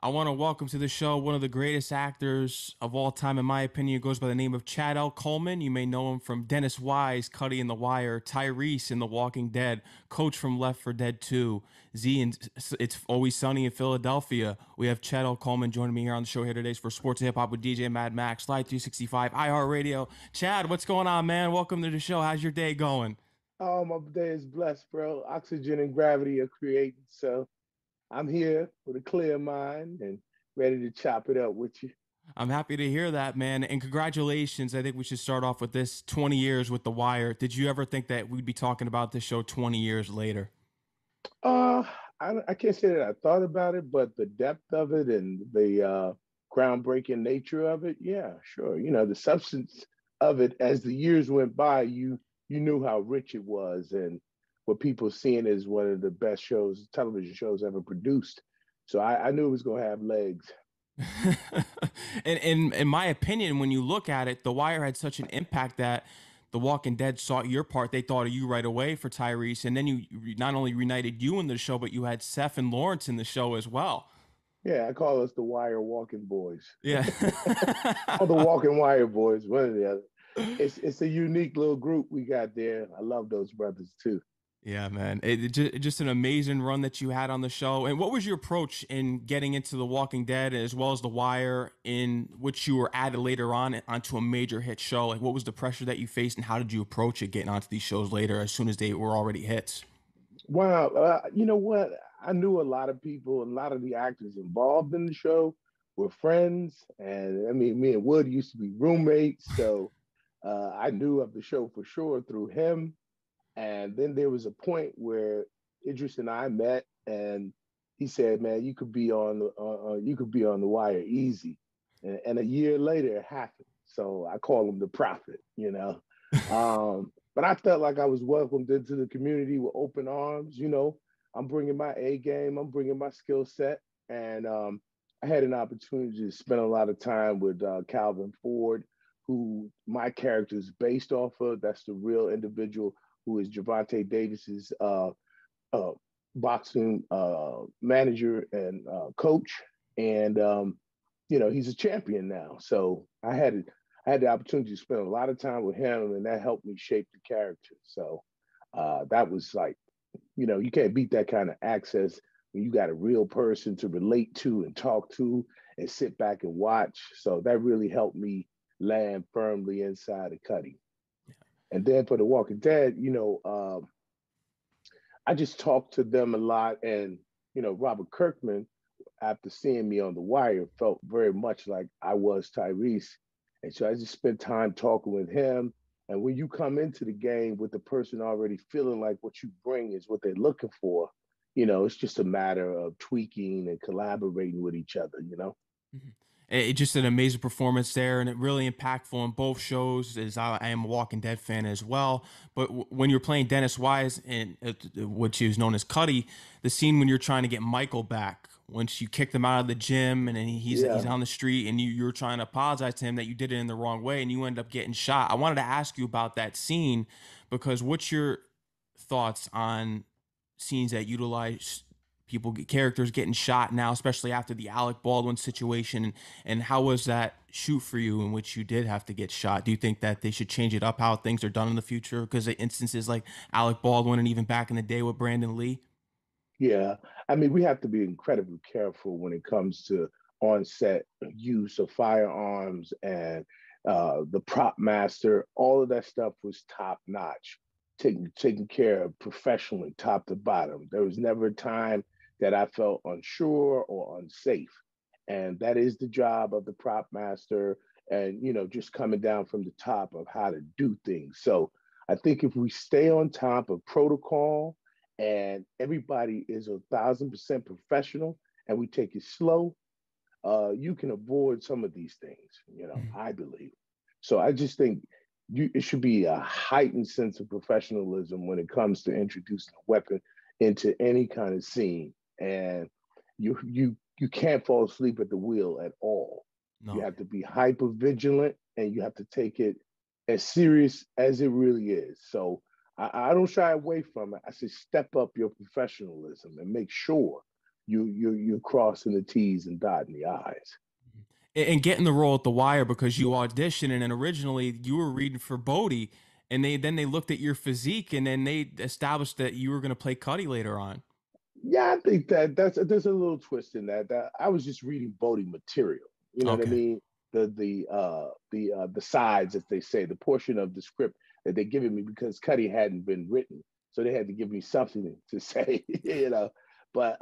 I want to welcome to the show one of the greatest actors of all time, in my opinion. Goes by the name of Chad Coleman. You may know him from Dennis Wise, Cutty in The Wire, Tyreese in The Walking Dead, Coach from Left 4 Dead 2, Z and It's Always Sunny in Philadelphia. We have Chad Coleman joining me here on the show here today for Sports and Hip Hop with DJ Mad Max, Slide 365, iHeartRadio. Chad, what's going on, man? Welcome to the show. How's your day going? Oh, my day is blessed, bro. Oxygen and gravity are created. So I'm here with a clear mind and ready to chop it up with you. I'm happy to hear that, man. And congratulations. I think we should start off with this 20 years with The Wire. Did you ever think that we'd be talking about this show 20 years later? Uh, I can't say that I thought about it, but the depth of it and the groundbreaking nature of it, yeah, sure. The substance of it as the years went by, you knew how rich it was and what people seeing as one of the best shows, television shows ever produced. So I knew it was going to have legs. And in my opinion, when you look at it, The Wire had such an impact that The Walking Dead saw your part. They thought of you right away for Tyreese. And then you not only reunited you in the show, but you had Seth and Lawrence in the show as well. Yeah, I call us the Wire Walking Boys. Yeah. Or the Walking Wire Boys, one or the other. It's a unique little group we got there. I love those brothers too. Yeah, man. Just an amazing run that you had on the show. And what was your approach in getting into The Walking Dead as well as The Wire, in which you were added later on onto a major hit show? Like, what was the pressure that you faced, and how did you approach it getting onto these shows later as soon as they were already hits? Wow, you know what? I knew a lot of people, a lot of the actors involved in the show were friends, and I mean, me and Wood used to be roommates, so I knew of the show for sure through him. And then there was a point where Idris and I met, and he said, "Man, you could be on the Wire easy." And a year later, it happened. So I call him the prophet. But I felt like I was welcomed into the community with open arms. I'm bringing my A game, I'm bringing my skill set, and I had an opportunity to spend a lot of time with Calvin Ford, who my character is based off of. That's the real individual who is Javante Davis's uh, boxing manager and coach, and he's a champion now. So I had the opportunity to spend a lot of time with him, and that helped me shape the character. So that was like, you can't beat that kind of access when you got a real person to relate to and talk to and sit back and watch. So that really helped me land firmly inside of Cuddy. And then for The Walking Dead, I just talked to them a lot. And, Robert Kirkman, after seeing me on The Wire, felt very much like I was Tyreese. And so I just spent time talking with him. And when you come into the game with the person already feeling like what you bring is what they're looking for, it's just a matter of tweaking and collaborating with each other. It just an amazing performance there, and it really impactful in both shows. As I am a Walking Dead fan as well, but when you're playing Dennis Wise and which is known as Cuddy, the scene when you're trying to get Michael back, once you kicked him out of the gym and then he's Yeah. on the street and you're trying to apologize to him that you did it in the wrong way and you end up getting shot. I wanted to ask you about that scene because what's your thoughts on scenes that utilize characters getting shot now, especially after the Alec Baldwin situation, and how was that shoot for you in which you did have to get shot? Do you think that they should change it up how things are done in the future because of instances like Alec Baldwin and even back in the day with Brandon Lee? Yeah. I mean, we have to be incredibly careful when it comes to on-set use of firearms and the prop master. All of that stuff was top notch, taken care of professionally, top to bottom. There was never a time that I felt unsure or unsafe. And that is the job of the prop master and, just coming down from the top of how to do things. So I think if we stay on top of protocol and everybody is 1,000% professional and we take it slow, you can avoid some of these things, I believe. So I just think it should be a heightened sense of professionalism when it comes to introducing a weapon into any kind of scene. And you can't fall asleep at the wheel at all. You No. have to be hyper vigilant and you have to take it as serious as it really is. So I don't shy away from it. I say step up your professionalism and make sure you're crossing the T's and dotting the I's. And getting the role at The Wire because you auditioned, and then originally you were reading for Bodie, and they looked at your physique, and then they established that you were going to play Cutty later on. Yeah, I think that there's a little twist in that. That I was just reading Bodie material. You know what I Okay. mean? The sides, as they say, the portion of the script that they given me because Cuddy hadn't been written, so they had to give me something to say. But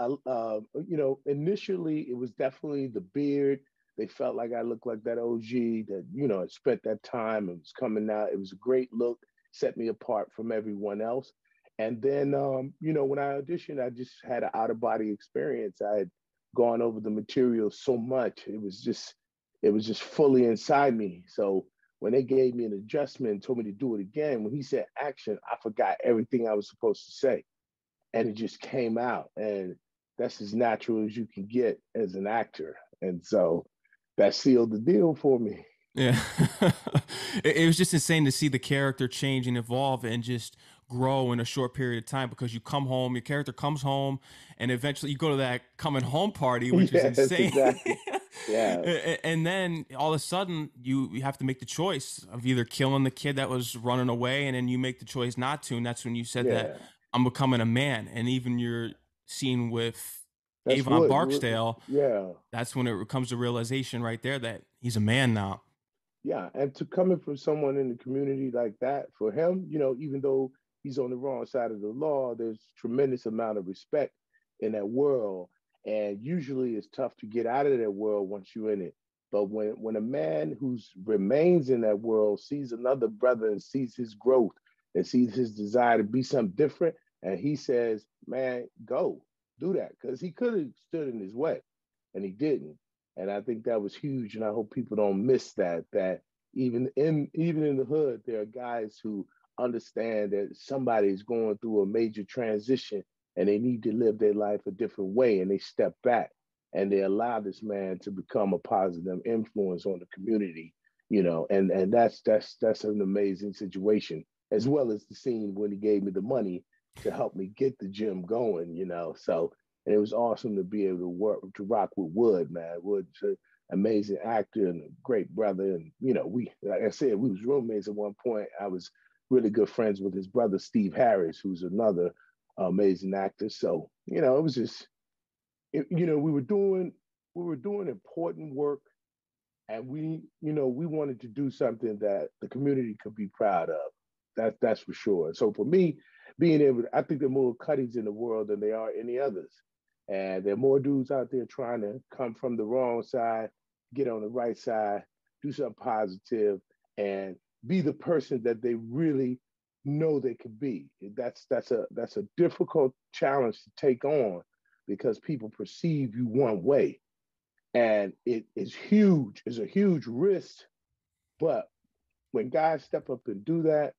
initially it was definitely the beard. They felt like I looked like that OG that had spent that time and was coming out. It was a great look, set me apart from everyone else. And then, when I auditioned, I just had an out of body experience. I had gone over the material so much; it was just fully inside me. So when they gave me an adjustment and told me to do it again, when he said action, I forgot everything I was supposed to say, and it just came out. And that's as natural as you can get as an actor. And so that sealed the deal for me. Yeah. It was just insane to see the character change and evolve and just grow in a short period of time because you come home, your character comes home, and eventually you go to that coming home party, which is Yes, insane. exactly. Yes, And then all of a sudden you have to make the choice of either killing the kid that was running away, and then you make the choice not to, and that's when you said that yeah. I'm becoming a man. And even your scene with That's Avon Wood. Barksdale, Yeah, that's when it comes to realization right there that he's a man now. yeah. And to coming from someone in the community like that, for him, even though he's on the wrong side of the law, there's tremendous amount of respect in that world. And usually it's tough to get out of that world once you're in it. But when a man who remains in that world sees another brother and sees his growth and sees his desire to be something different, and he says, man, go do that. Because he could have stood in his way and he didn't. And I think that was huge. And I hope people don't miss that, that even in the hood, there are guys who understand that somebody is going through a major transition and they need to live their life a different way. And they step back and they allow this man to become a positive influence on the community, and that's an amazing situation, as well as the scene when he gave me the money to help me get the gym going. So and it was awesome to be able to rock with Wood, man. Wood's an amazing actor and a great brother. And we, like I said, we was roommates at one point. I was really good friends with his brother Steve Harris, who's another amazing actor. So it was just, we were doing important work, and we wanted to do something that the community could be proud of. That's for sure. So for me, being able, I think there are more Cuttys in the world than there are any others, and there are more dudes out there trying to come from the wrong side, get on the right side, do something positive, and be the person that they really know they could be. That's a difficult challenge to take on because people perceive you one way, and it is huge. It's a huge risk, but when guys step up and do that,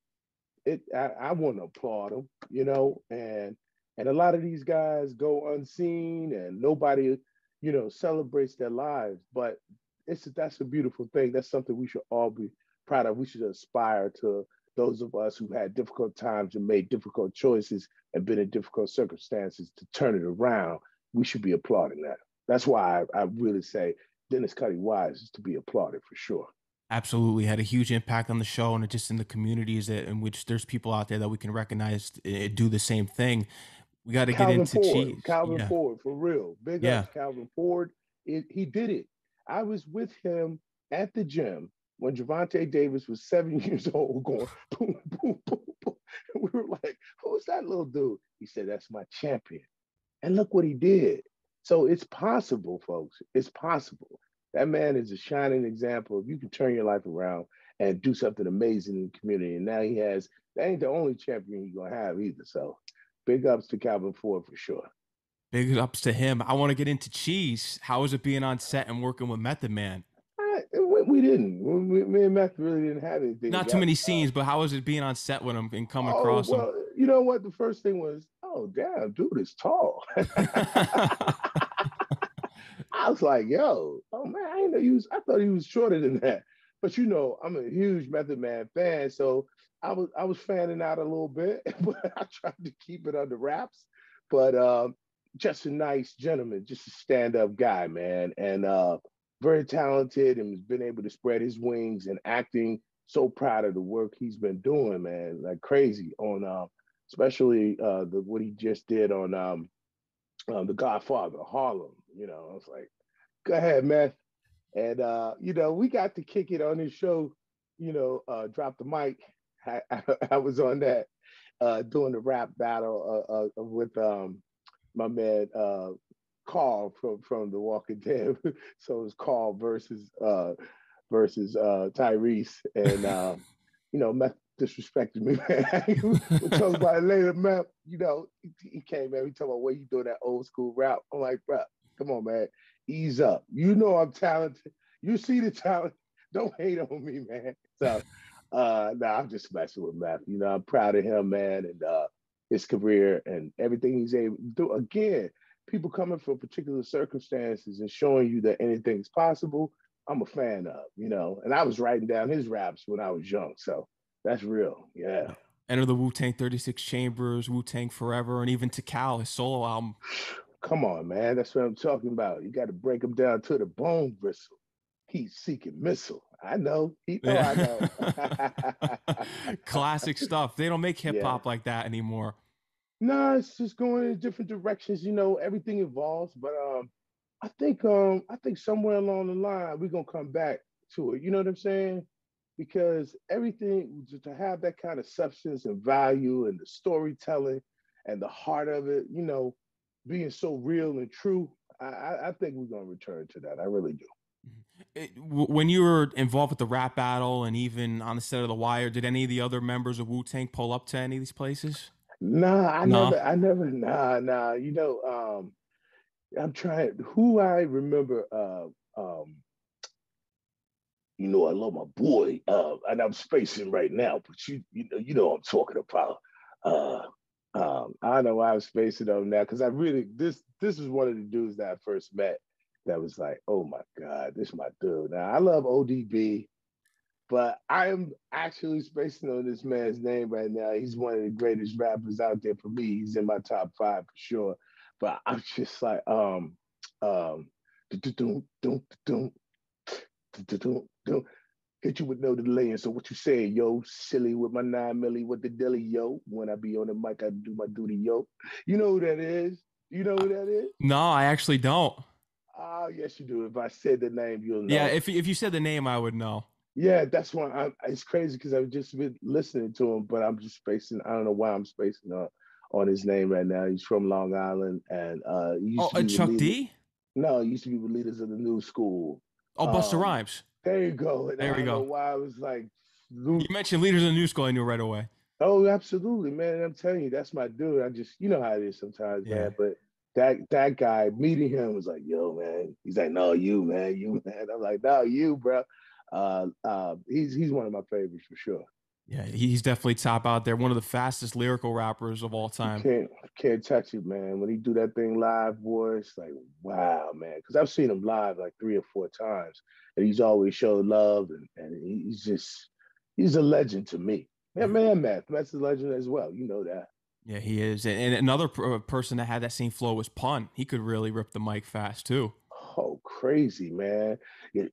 I want to applaud them, and a lot of these guys go unseen and nobody, celebrates their lives. But that's a beautiful thing. That's something we should all be proud of. We should aspire to those of us who had difficult times and made difficult choices and been in difficult circumstances to turn it around. We should be applauding that. That's why I really say Dennis Cutty Wise is to be applauded for sure. Absolutely had a huge impact on the show and just in the communities that in which there's people out there that we can recognize do the same thing. We got to get Calvin into Ford, cheese. Calvin Yeah. Ford, for real. Big Yeah. ups, Calvin Ford. He did it. I was with him at the gym when Javante Davis was 7 years old, going boom, boom, boom, boom. And we were like, "Who's that little dude?" He said, "That's my champion." And look what he did. So it's possible, folks. It's possible. That man is a shining example of you can turn your life around and do something amazing in the community. And now that ain't the only champion he's gonna have either. So big ups to Calvin Ford for sure. Big ups to him. I want to get into cheese. How was it being on set and working with Method Man? We didn't. Me and Mac really didn't have anything Not too together. many scenes, but how was it being on set with him and coming Oh across him? well, you know what? The first thing was, oh damn, dude is tall. I was like, yo, oh man, I didn't know he was. I thought he was shorter than that. But I'm a huge Method Man fan, so I was fanning out a little bit, but I tried to keep it under wraps. But just a nice gentleman, just a stand-up guy, man, and very talented, and has been able to spread his wings in acting. So proud of the work he's been doing, man, like crazy on, especially the what he just did on The Godfather, Harlem. I was like, go ahead, man. And we got to kick it on his show. Drop the mic. I was on that doing the rap battle with my man Carl from The Walking Dead. So it's Carl versus Tyreese, and Meth disrespected me, man. We talk about it later, man. He came, man. We talk about where you doing that old school rap. I'm like, bro, come on, man, ease up. I'm talented. You see the talent. Don't hate on me, man. So, I'm just messing with Meth. I'm proud of him, man, and his career and everything he's able to do. Again, people coming from particular circumstances and showing you that anything's possible. I'm a fan of, and I was writing down his raps when I was young. So that's real. Yeah. Enter the Wu-Tang 36 Chambers, Wu-Tang Forever, and even Tikal, his solo album. Come on, man. That's what I'm talking about. You got to break him down to the bone bristle. He's seeking missile. I know. I know. Classic stuff. They don't make hip hop like that anymore. No, it's just going in different directions. Everything evolves, but I think somewhere along the line we're gonna come back to it. You know what I'm saying? Because everything to have that kind of substance and value and the storytelling and the heart of it, being so real and true. I think we're gonna return to that. I really do. When you were involved with the rap battle and even on the set of The Wire, did any of the other members of Wu-Tang pull up to any of these places? Nah, I never, nah. I'm trying. Who I remember, I love my boy, and I'm spacing right now, but you know what I'm talking about. I don't know why I'm spacing on now because I really this is one of the dudes that I first met that was like, oh my God, this is my dude. Now I love ODB, but I am actually spacing on this man's name right now. He's one of the greatest rappers out there for me. He's in my top 5 for sure. But I'm just like, hit you with no delay. And so what you saying, yo, silly with my 9 milli with the dilly, yo. When I be on the mic, I do my duty, yo. You know who that is? You know who that is? No, I actually don't. Oh, yes, you do. If I said the name, you'll know. Yeah, if you said the name, I would know. Yeah, that's why it's crazy because I've just been listening to him, but I'm just spacing. I don't know why I'm spacing on his name right now. He's from Long Island, and he used to be Chuck D? No, he used to be with Leaders of the New School. Oh, Busta Rhymes. There you go. And there we go. Know why I was like, you mentioned Leaders of the New School, I knew right away. Oh, absolutely, man. I'm telling you, that's my dude. I just, you know how it is sometimes, man. But that guy, meeting him was like, yo, man. He's like, no, you, man. I'm like, no, you, bro. He's one of my favorites for sure. Yeah, he's definitely top out there. One of the fastest lyrical rappers of all time. Can't touch it, man. When he do that thing live, boy, it's like, wow, man. Because I've seen him live like 3 or 4 times, and he's always showed love, and he's a legend to me. Man, Math's a legend as well. You know that. Yeah, he is. And another person that had that same flow was Pun. He could really rip the mic fast too. Oh, crazy, man. And,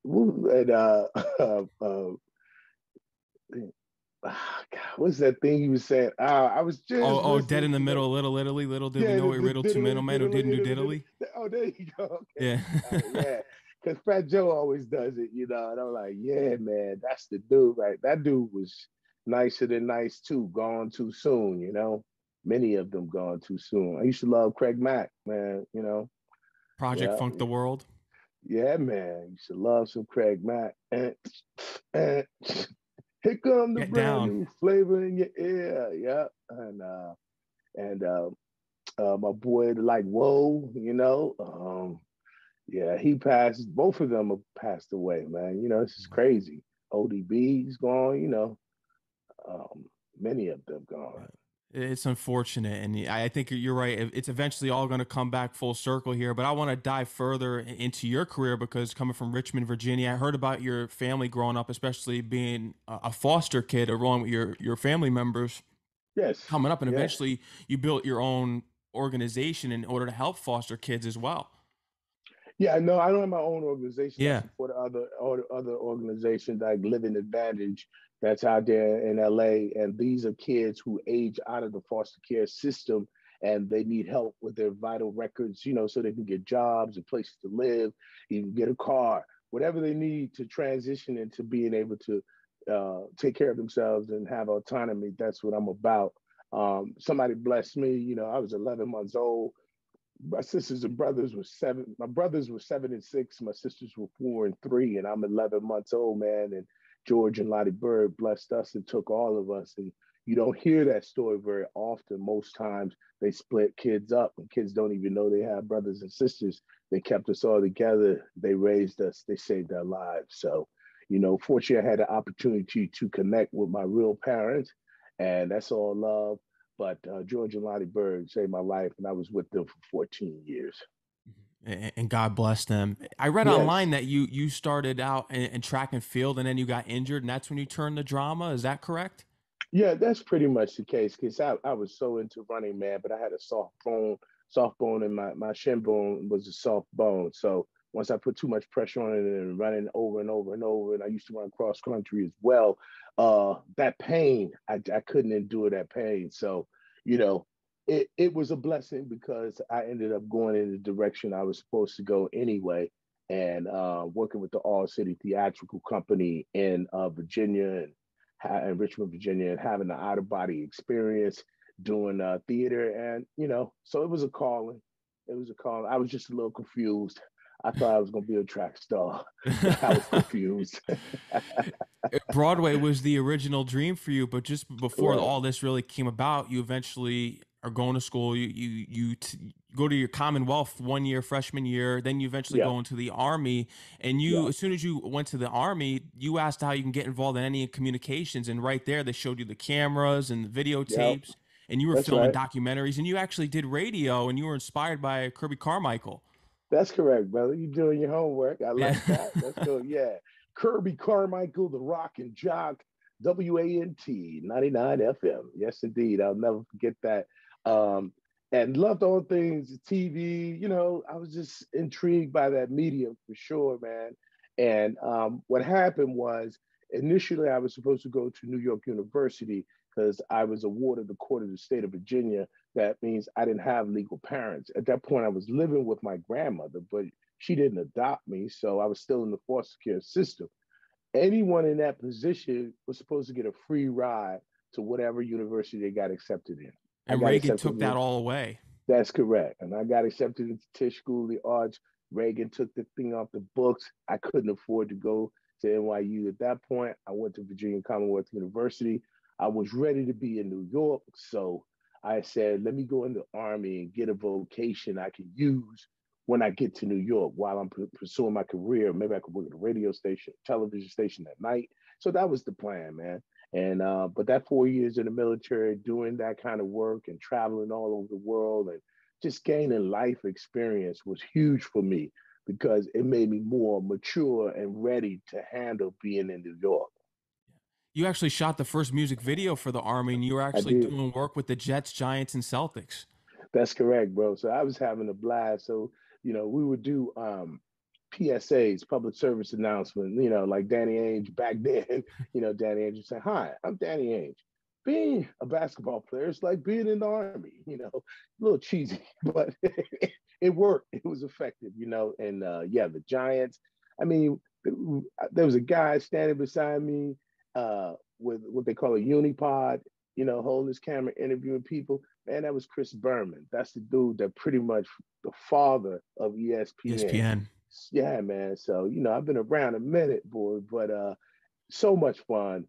God, what's that thing he was saying? I was just dead in the middle, little Italy, little did we know it riddled to middleman who didn't do diddly. Oh, there you go. Okay. Yeah. Yeah. Because Fat Joe always does it, and I'm like, yeah, man, that's the dude, right? That dude was nicer than nice too, gone too soon, Many of them gone too soon. I used to love Craig Mack, man, Project Funk the World. Yeah, man. You should love some Craig Mack. And here come the brand new flavor in your ear. Yeah. And my boy, like, whoa, yeah, he passed. Both of them have passed away, man. This is crazy. ODB's gone, many of them gone. It's unfortunate, and I think you're right. It's eventually all going to come back full circle here, but I want to dive further into your career because coming from Richmond, Virginia, I heard about your family growing up, especially being a foster kid along with your family members. Yes. Coming up, and eventually you built your own organization in order to help foster kids as well. Yeah, no, I don't have my own organization. I Yeah. support other organizations like Living Advantage that's out there in LA, and these are kids who age out of the foster care system, and they need help with their vital records, so they can get jobs and places to live, even get a car, whatever they need to transition into being able to take care of themselves and have autonomy. That's what I'm about. Somebody blessed me. I was 11 months old. My sisters and brothers were seven. My brothers were 7 and 6. My sisters were 4 and 3, and I'm 11 months old, man. And George and Lottie Bird blessed us and took all of us. And you don't hear that story very often. Most times they split kids up, and kids don't even know they have brothers and sisters. They kept us all together. They raised us. They saved our lives. So, fortunately, I had the opportunity to connect with my real parents, and that's all love. But George and Lottie Bird saved my life, and I was with them for 14 years. And God bless them. I read Yes. online that you started out in track and field and then you got injured, and that's when you turned to drama. Is that correct? Yeah, that's pretty much the case because I was so into running, man, but I had a soft bone, and my shin bone was a soft bone. So once I put too much pressure on it and running over and over and over, and I used to run cross country as well, that pain, I couldn't endure that pain. So, you know, it was a blessing because I ended up going in the direction I was supposed to go anyway, and working with the All City Theatrical Company in Virginia in Richmond, Virginia, and having an out of body experience doing theater. And, so it was a calling. It was a calling. I was just a little confused. I thought I was going to be a track star, but I was confused. Broadway was the original dream for you, but just before Right. all this really came about, you eventually are going to school. You go to your Commonwealth 1 year freshman year, then you eventually Yeah. go into the Army. And Yeah. as soon as you went to the Army, you asked how you can get involved in any communications, and right there they showed you the cameras and the Yeah. videotapes, and you were That's filming right. documentaries, and you actually did radio, and you were inspired by Kirby Carmichael. That's correct, brother. You're doing your homework. I Yeah. like that. That's good. Yeah. Kirby Carmichael, the Rock and Jock, WANT 99 FM. Yes, indeed. I'll never forget that. Um, and loved all things TV. I was just intrigued by that medium for sure, man. And what happened was initially I was supposed to go to New York University because I was awarded the court of the state of Virginia. That means I didn't have legal parents. At that point, I was living with my grandmother, but she didn't adopt me. So I was still in the foster care system. Anyone in that position was supposed to get a free ride to whatever university they got accepted in. I And got Reagan accepted took that in. all away. That's correct. And I got accepted into Tisch School of the Arts. Reagan took the thing off the books. I couldn't afford to go to NYU at that point. I went to Virginia Commonwealth University. I was ready to be in New York. So I said, let me go in the Army and get a vocation I can use when I get to New York while I'm pursuing my career. Maybe I could work at a radio station, television station at night. So that was the plan, man. And but that 4 years in the military, doing that kind of work and traveling all over the world and just gaining life experience was huge for me because it made me more mature and ready to handle being in New York. You actually shot the first music video for the Army, and you were I actually did. doing work with the Jets, Giants, and Celtics. That's correct, bro. So I was having a blast. So, we would do PSAs, public service announcement, like Danny Ainge back then. Danny Ainge would say, "Hi, I'm Danny Ainge. Being a basketball player is like being in the Army, a little cheesy, but it worked. It was effective, and yeah, the Giants. I mean, there was a guy standing beside me with what they call a unipod, holding his camera, interviewing people. Man, that was Chris Berman. That's the dude that pretty much the father of ESPN. ESPN. Yeah, man. So, I've been around a minute, boy, but so much fun.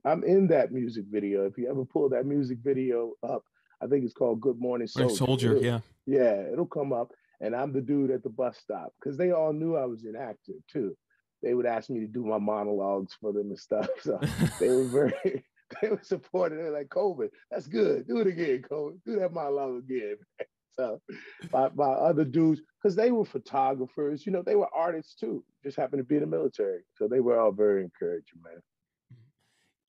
I'm in that music video. If you ever pull that music video up, I think it's called Good Morning Or Soldier. Soldier, yeah. Yeah, it'll come up. And I'm the dude at the bus stop because they all knew I was an actor too. They would ask me to do my monologues for them and stuff. So they were very, they were supportive. They're like, Coleman, that's good. Do it again, Coleman. Do that monologue again. So my other dudes, because they were photographers, they were artists too, just happened to be in the military. So they were all very encouraging, man.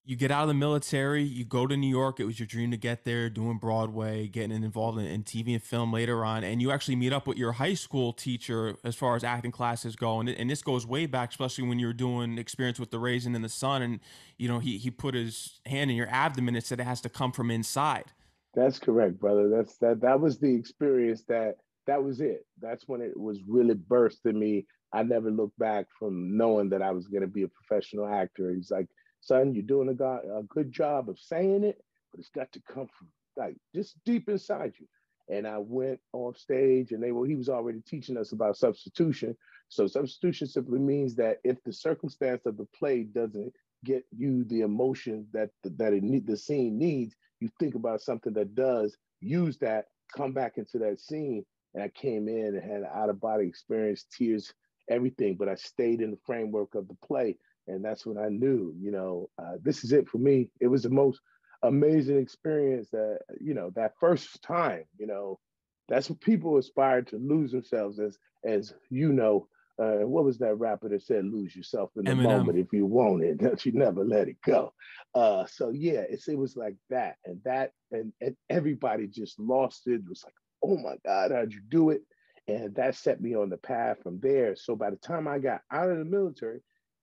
you get out of the military, you go to New York. It was your dream to get there, doing Broadway, getting involved in TV and film later on. And you actually meet up with your high school teacher as far as acting classes go. And this goes way back, especially when you were doing Experience with the Raisin in the Sun. And, he put his hand in your abdomen and said it has to come from inside. That's correct, brother. That was the experience that was it. That's when it was really burst in me. I never looked back from knowing that I was going to be a professional actor. He's like, son, you're doing a good job of saying it, but it's got to come from like just deep inside you. And I went off stage and he was already teaching us about substitution. So substitution simply means that if the circumstance of the play doesn't get you the emotion the scene needs, you think about something that does, use that, come back into that scene. And I came in and had an out of body experience, tears, everything, but I stayed in the framework of the play. And that's when I knew, this is it for me. It was the most amazing experience that first time, that's what people aspire to lose themselves what was that rapper that said, lose yourself in the Eminem. moment if you want it, don't you never let it go. So yeah, it was like that. And everybody just lost it. It was like, oh my God, how'd you do it? And that set me on the path from there. So by the time I got out of the military,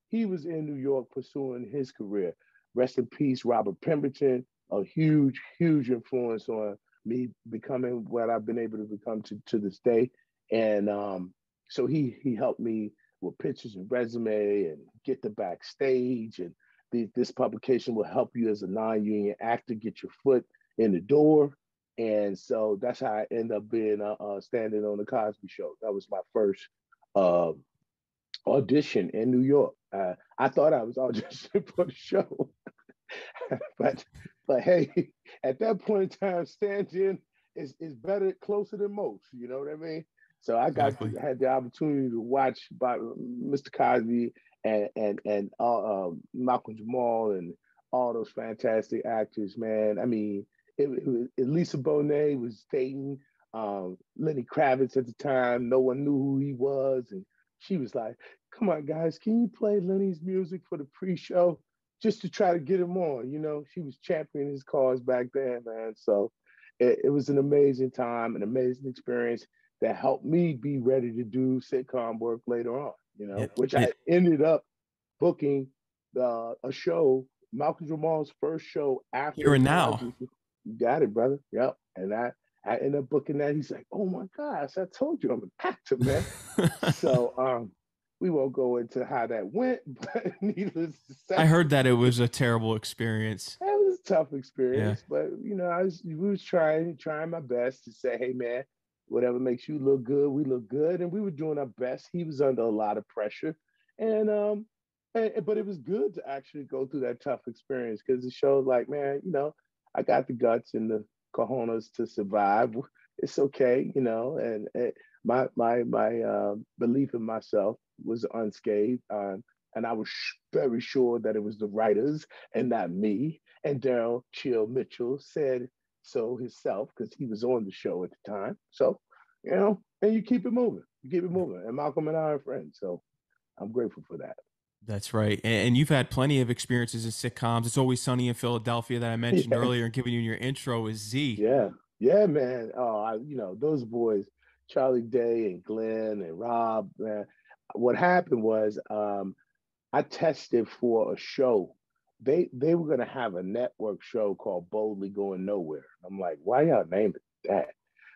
he was in New York pursuing his career. Rest in peace, Robert Pemberton, a huge, huge influence on me becoming what I've been able to become to this day. And so he helped me with pictures and resume and get the backstage. And this publication will help you as a non-union actor get your foot in the door. And so that's how I end up being standing on the Cosby Show. That was my first uh, audition in New York. I thought I was auditioning for the show, but hey, at that point in time, stand-in is better, closer than most. You know what I mean? So I Exactly. had the opportunity to watch about Mr. Cosby and Malcolm Jamal and all those fantastic actors. Man, I mean, Lisa Bonet was dating Lenny Kravitz at the time. No one knew who he was, and she was like, "Come on, guys, can you play Lenny's music for the pre-show?" Just to try to get him on. She was championing his cause back then, man. So it was an amazing time, an amazing experience that helped me be ready to do sitcom work later on, Yeah. which I ended up booking a show, Malcolm Jamal's first show after Here the and now. Cosby. You got it, brother. Yep. And I ended up booking that. He's like, oh my gosh, I told you I'm an actor, man. So we won't go into how that went, but needless to I say, heard that it was a terrible experience. that was a tough Yeah. experience. But we was trying my best to say, hey man, whatever makes you look good, we look good. And we were doing our best. He was under a lot of pressure. And but it was good to actually go through that tough experience because it showed like, man, I got the guts and the cojones to survive. It's okay, and my belief in myself was unscathed. And I was very sure that it was the writers and not me. And Daryl Chill Mitchell said so himself because he was on the show at the time. So, and you keep it moving. You keep it moving. And Malcolm and I are friends. So I'm grateful for that. That's right. And you've had plenty of experiences in sitcoms. It's Always Sunny in Philadelphia that I mentioned Yeah. earlier and giving you in your intro is Z. Yeah. Yeah, man. Oh, those boys, Charlie Day and Glenn and Rob, man. What happened was I tested for a show. They were gonna have a network show called Boldly Going Nowhere. I'm like, why y'all name it that?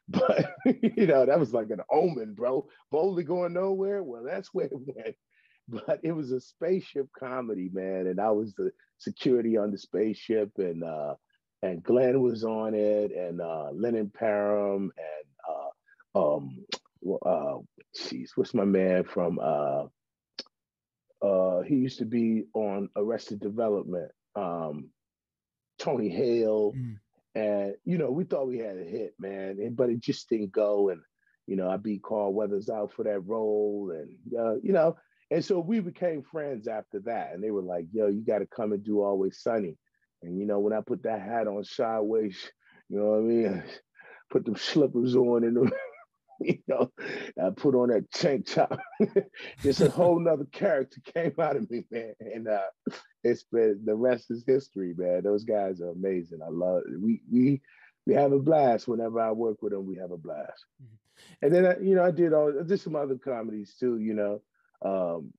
But that was like an omen, bro. Boldly Going Nowhere. Well, that's where it went. But it was a spaceship comedy, man, and I was the security on the spaceship, and Glenn was on it, and Lennon Parham, and jeez, what's my man from he used to be on Arrested Development. Tony Hale, Mm. and we thought we had a hit, man, but it just didn't go. And I beat Carl Weathers out for that role, and so we became friends after that. And they were like, "Yo, you got to come and do Always Sunny." And when I put that hat on sideways, you know what I mean? Put them slippers on and I put on that tank top. Just a whole nother character came out of me, man. And it's been, the rest is history, man. Those guys are amazing. I love it. We have a blast whenever I work with them. We have a blast. Mhm. And then I did some other comedies too. Um,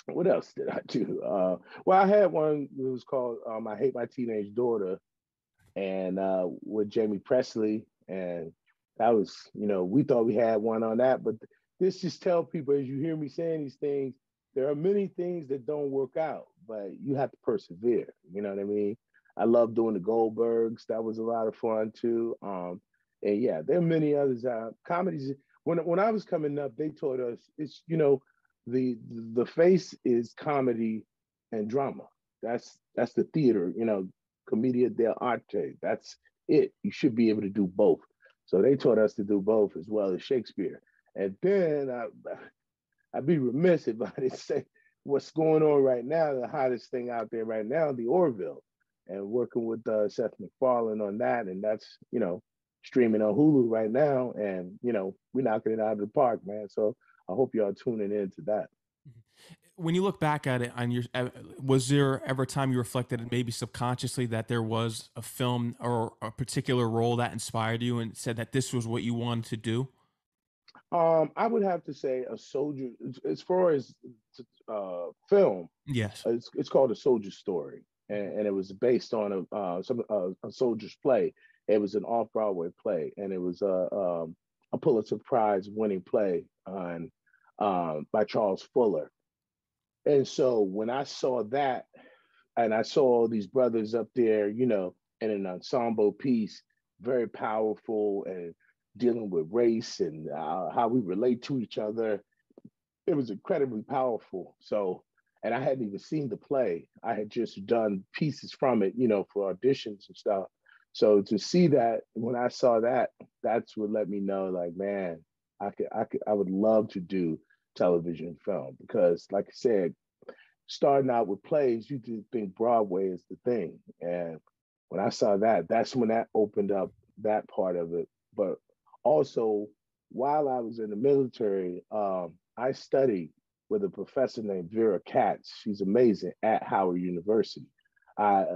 what else did I do? Well, I had one that was called "I Hate My Teenage Daughter," and with Jamie Presley, and that was, we thought we had one on that, but this just tell people, as you hear me saying these things, there are many things that don't work out, but you have to persevere. You know what I mean? I love doing the Goldbergs. That was a lot of fun too. And yeah, there are many others. Comedies. When I was coming up, they taught us the face is comedy and drama. That's the theater. Commedia dell'arte. That's it. You should be able to do both. So they taught us to do both as well as Shakespeare. And then I'd be remiss if I didn't say what's going on right now. The hottest thing out there right now, the Orville, and working with Seth MacFarlane on that, and that's streaming on Hulu right now, and we're knocking it out of the park, man. So I hope y'all tuning into that. When you look back at it on your, was there ever a time you reflected maybe subconsciously that there was a film or a particular role that inspired you and said that this was what you wanted to do? I would have to say a soldier. As far as film, Yes. it's called A Soldier Story, and it was based on a soldier's play. It was an off Broadway play, and it was a Pulitzer Prize winning play on by Charles Fuller. And so when I saw that, and I saw all these brothers up there, in an ensemble piece, very powerful and dealing with race and how we relate to each other, it was incredibly powerful. So, and I hadn't even seen the play. I had just done pieces from it, for auditions and stuff. So to see that, when I saw that, that's what let me know, like, man, I would love to do television and film because, like I said, starting out with plays, you just think Broadway is the thing. And when I saw that, that's when that opened up that part of it. But also, while I was in the military, I studied with a professor named Vera Katz. She's amazing at Howard University.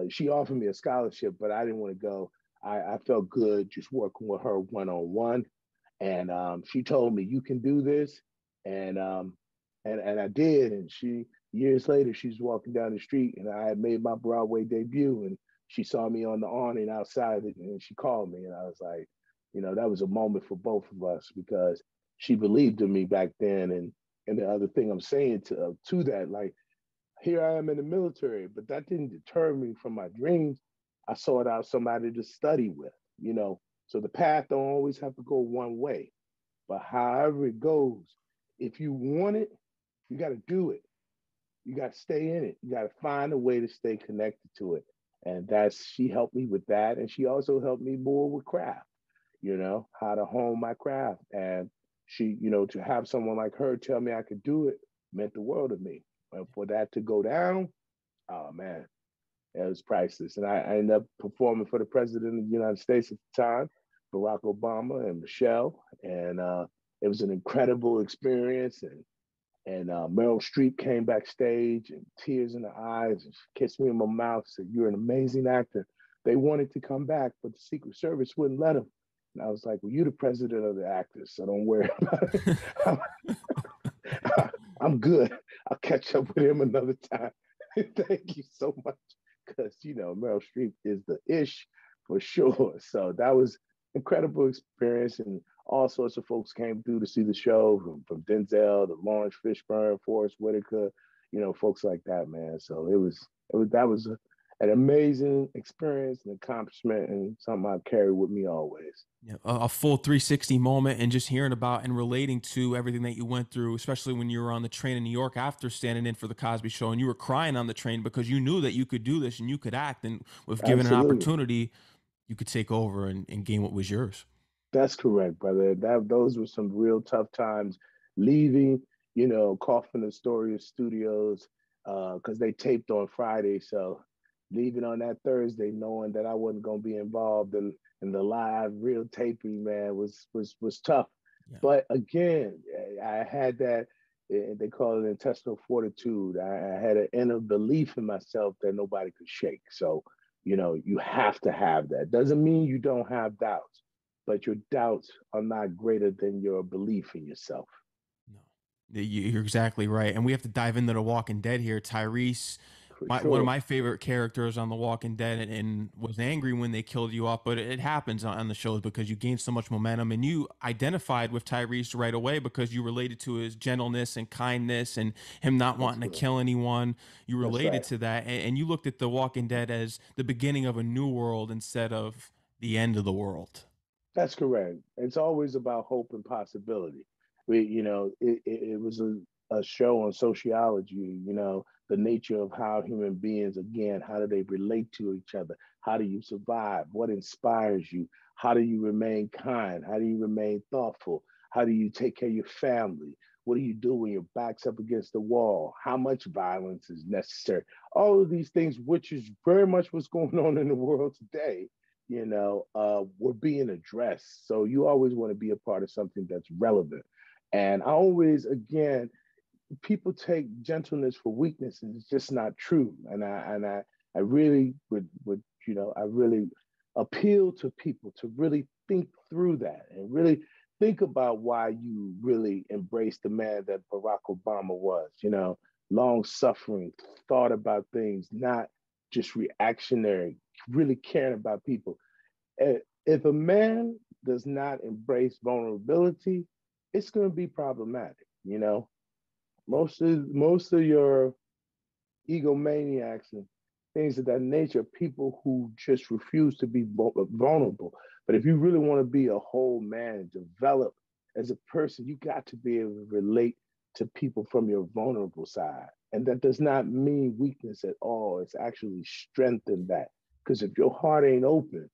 She offered me a scholarship, but I didn't want to go. I felt good just working with her one on one, and she told me you can do this, and and I did. And she years later, she's walking down the street, and I had made my Broadway debut, and she saw me on the awning outside, and she called me, and I was like, that was a moment for both of us because she believed in me back then, and the other thing I'm saying to that, like, here I am in the military, but that didn't deter me from my dreams. I sought out somebody to study with. So the path don't always have to go one way, but however it goes, if you want it, you got to do it. You got to stay in it. You got to find a way to stay connected to it. And she helped me with that. And she also helped me more with craft, how to hone my craft. And she, to have someone like her tell me I could do it meant the world to me. And for that to go down, oh man, it was priceless. And I ended up performing for the president of the United States at the time, Barack Obama and Michelle. And it was an incredible experience. And Meryl Streep came backstage and tears in her eyes and she kissed me in my mouth, said, "You're an amazing actor." They wanted to come back, but the Secret Service wouldn't let them. And I was like, "Well, you're the president of the actors, so don't worry about it. I'm good. I'll catch up with him another time." Thank you so much. Because, Meryl Streep is the ish for sure. So that was incredible experience. And all sorts of folks came through to see the show from Denzel to Lawrence Fishburne, Forrest Whitaker, folks like that, man. So that was an amazing experience and accomplishment and something I carry with me always. Yeah, a full 360 moment and just hearing about and relating to everything that you went through, especially when you were on the train in New York after standing in for the Cosby Show and you were crying on the train because you knew that you could do this and you could act. And with given an Absolutely. opportunity, you could take over and gain what was yours. That's correct, brother. Those were some real tough times leaving, Kaufman Astoria Studios, because they taped on Friday. So leaving on that Thursday, knowing that I wasn't gonna be involved in the live real taping, man, was tough. Yeah. But again, I had that. They call it intestinal fortitude. I had an inner belief in myself that nobody could shake. So, you have to have that. Doesn't mean you don't have doubts, but your doubts are not greater than your belief in yourself. No, you're exactly right. And we have to dive into The Walking Dead here. Tyreese, For one of sure. my favorite characters on The Walking Dead, and was angry when they killed you off. But it happens on the shows because you gain so much momentum, and you identified with Tyreese right away because you related to his gentleness and kindness and him not That's wanting to correct. kill anyone. You That's related right. to that, and you looked at The Walking Dead as the beginning of a new world instead of the end of the world. That's correct. It's always about hope and possibility. It was a show on sociology, the nature of how human beings, again, how do they relate to each other? How do you survive? What inspires you? How do you remain kind? How do you remain thoughtful? How do you take care of your family? What do you do when your back's up against the wall? How much violence is necessary? All of these things, which is very much what's going on in the world today, were being addressed. So you always want to be a part of something that's relevant. And I always, again, people take gentleness for weakness, and it's just not true. And I really I really appeal to people to really think through that and really think about why you really embrace the man that Barack Obama was. Long suffering, thought about things, not just reactionary, really caring about people. If a man does not embrace vulnerability, it's going to be problematic. Most of your egomaniacs and things of that nature, people who just refuse to be vulnerable. But if you really want to be a whole man and develop as a person, you got to be able to relate to people from your vulnerable side. And that does not mean weakness at all. It's actually strengthen that. Because if your heart ain't open,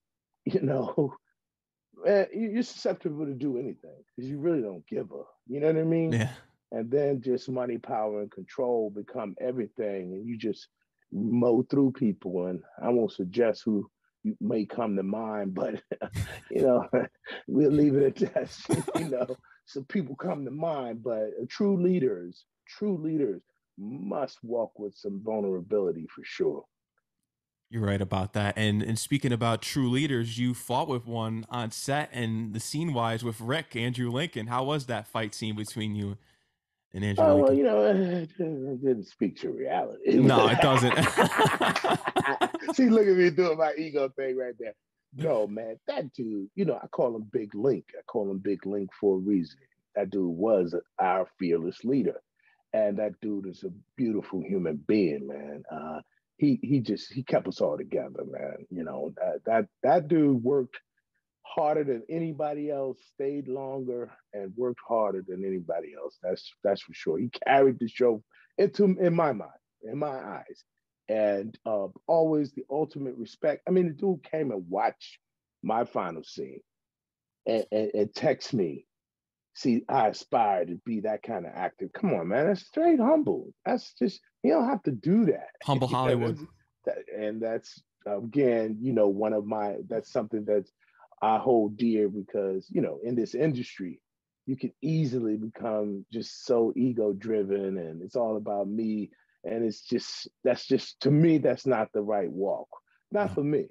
you know, you're susceptible to do anything because you really don't give a, you know what I mean? Yeah. And then just money, power, and control become everything, and you just mow through people. And I won't suggest who you may come to mind, but you know, we'll leave it at that. So people come to mind, but true leaders must walk with some vulnerability for sure. You're right about that. And speaking about true leaders, you fought with one on set and the scene wise with Rick, Andrew Lincoln. How was that fight scene between you and Andrew Oh well, Lincoln? it didn't speak to reality. No, it doesn't. See, look at me doing my ego thing right there. No, man, that dude, I call him Big Link. I call him Big Link for a reason. That dude was our fearless leader, and that dude is a beautiful human being, man. He kept us all together, man. That dude worked harder than anybody else, stayed longer, and worked harder than anybody else. That's for sure. He carried the show in my mind, in my eyes, and always the ultimate respect. I mean, the dude came and watched my final scene and text me. See, I aspire to be that kind of actor. Come on, man. That's straight humble. That's just you don't have to do that. Humble Hollywood. And that's again, one of my that's something that I hold dear because in this industry, you can easily become just so ego driven, and it's all about me. And that's just to me that's not the right walk. Not No. for me.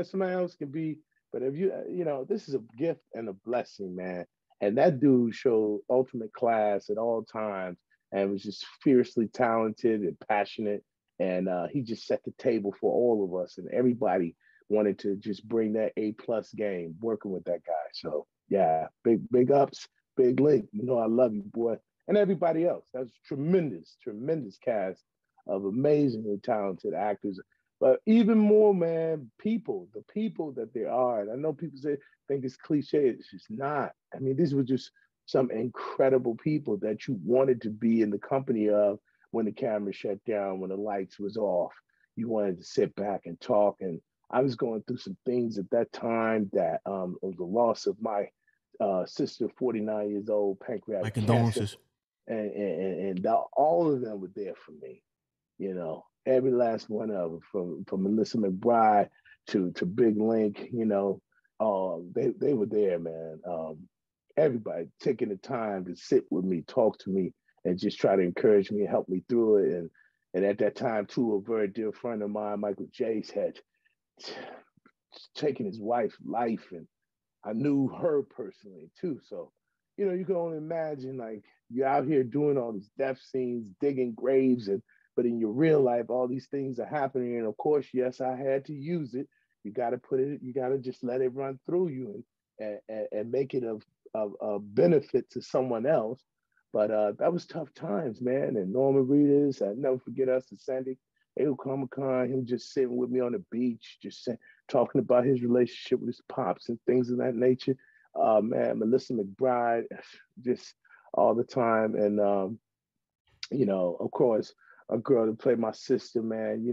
Somebody else can be, but if this is a gift and a blessing, man. And that dude showed ultimate class at all times and was just fiercely talented and passionate. And he just set the table for all of us, and everybody wanted to just bring that A+ game working with that guy. So yeah, big ups, big link. I love you, boy, and everybody else. That's tremendous, tremendous cast of amazingly talented actors. But even more, man, the people that there are. And I know people think it's cliche. It's just not. I mean, these were just some incredible people that you wanted to be in the company of when the camera shut down, when the lights was off. You wanted to sit back and talk. And I was going through some things at that time that was the loss of my sister, 49 years old, My pancreatic cancer. condolences. And all of them were there for me. Every last one of them, from Melissa McBride to Big Link, they were there, man. Everybody taking the time to sit with me, talk to me, and just try to encourage me and help me through it. And at that time too, a very dear friend of mine, Michael Jace, had taken his wife's life, and I knew her personally too. So, you can only imagine, like, you're out here doing all these death scenes, digging graves, and but in your real life, all these things are happening. And of course, yes, I had to use it. You got to put it. You got to just let it run through you and make it of benefit to someone else. But that was tough times, man. And Norman Reedus, I never forget us at Sandy Comic Con, him just sitting with me on the beach, just talking about his relationship with his pops and things of that nature. Man, Melissa McBride, just all the time. And, of course, a girl to play my sister, man,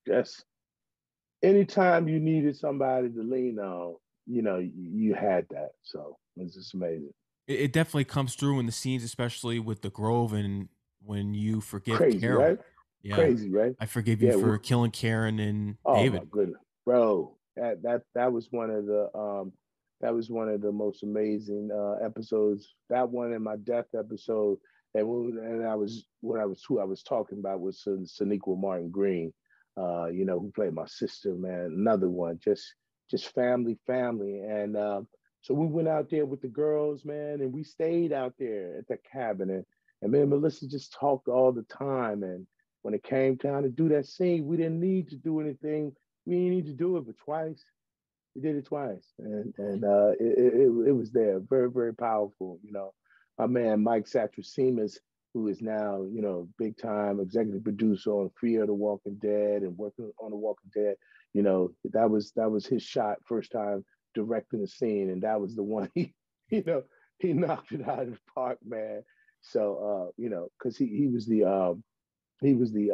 just anytime you needed somebody to lean on, you had that. So it's just amazing. It definitely comes through in the scenes, especially with the Grove and when you forgive Crazy, Carol. right? Yeah. Crazy, right? I forgive you Yeah. for killing Karen and Oh my David. goodness, bro. That was one of the most amazing episodes. That one and my death episode, and I was who I was talking about was Sonequa Martin Green, who played my sister. Man, another one, just family, and so we went out there with the girls, man, and we stayed out there at the cabin, and me and Melissa just talked all the time. And when it came time to do that scene, we didn't need to do anything. We didn't need to do it but twice. We did it twice, and it was there, very very powerful. My man Mike Satrasemis, who is now big time executive producer on Fear of the Walking Dead and working on The Walking Dead. That was his shot, first time directing the scene, and that was the one he knocked it out of the park, man. So because he was the he was the